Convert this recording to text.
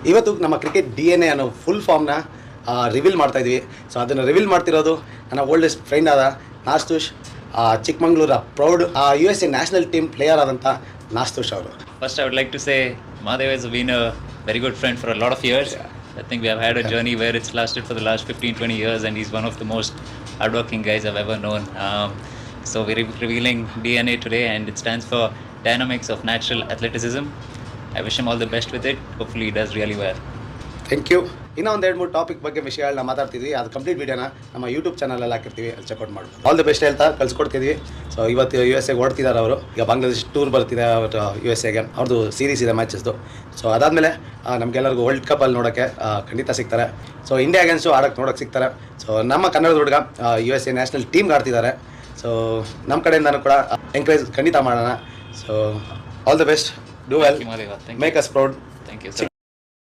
ಇವತ್ತು ನಮ್ಮ cricket DNA ಅನ್ನೋ ಫುಲ್ ಫಾರ್ಮ್ನ ರಿವೀಲ್ ಮಾಡ್ತಾ ಇದ್ವಿ. ಸೊ ಅದನ್ನು ರಿವೀಲ್ ಮಾಡ್ತಿರೋದು ನನ್ನ ಓಲ್ಡೆಸ್ಟ್ ಫ್ರೆಂಡ್ ಆದ ನಾಸ್ತುಷ್, ಚಿಕ್ಕಮಂಗ್ಳೂರ proud USA national team player ಆದಂಥ ನಾಸ್ತುಷ್ ಅವರು. First, I would like to say Mahadev has been a very good friend for a lot of years. I think we have had a journey where it's lasted for the last 15-20 years, and he's one of the most hardworking guys I've ever known. So we're revealing DNA today, and it stands for Dynamics of Natural Athleticism. I wish him all the best with it. Hopefully he does really well. Thank you. ಇನ್ನೂ ಒಂದು 2-3 topic ಬಗ್ಗೆ ವಿಷಯಗಳನ್ನ ಮಾತಾಡ್ತಿದ್ವಿ. ಅದು complete ವೀಡಿಯೋನ ನಮ್ಮ YouTube ಚಾನಲಲ್ಲಿ ಹಾಕಿರ್ತೀವಿ, ಅಲ್ಲಿ ಚೆಕ್ಔಟ್ ಮಾಡ್ಬೋದು. ಆಲ್ ದ ಬೆಸ್ಟ್ ಹೇಳ್ತಾ ಕಳ್ಸಿಕೊಡ್ತಿದ್ವಿ. ಸೊ ಇವತ್ತು USA ಓಡ್ತಿದ್ದಾರೆ ಅವರು. ಈಗ ಬಾಂಗ್ಲಾದೇಶ್ ಟೂರ್ ಬರ್ತಿದೆ ಅವರು USA ಅವ್ರದ್ದು ಸೀರೀಸ್ ಇದೆ ಮ್ಯಾಚಸ್ದು. ಸೊ ಅದಾದಮೇಲೆ ನಮಗೆಲ್ಲರಿಗೂ ವರ್ಲ್ಡ್ ಕಪ್ಪಲ್ಲಿ ನೋಡೋಕ್ಕೆ ಖಂಡಿತ ಸಿಗ್ತಾರೆ. ಸೊ ಇಂಡಿಯಾ ಅಗೇನ್ಸ್ಟು ಆಡೋಕ್ಕೆ ನೋಡೋಕ್ಕೆ ಸಿಗ್ತಾರೆ. ಸೊ ನಮ್ಮ ಕನ್ನಡದ ಹುಡುಗ USA ನ್ಯಾಷನಲ್ ಟೀಮ್ಗೆ ಆಡ್ತಿದ್ದಾರೆ. ಸೊ ನಮ್ಮ ಕಡೆಯಿಂದನೂ ಕೂಡ ಎಂಕರೇಜ್ ಖಂಡಿತ ಮಾಡೋಣ. So all the best, do well, make us proud. Thank you, sir.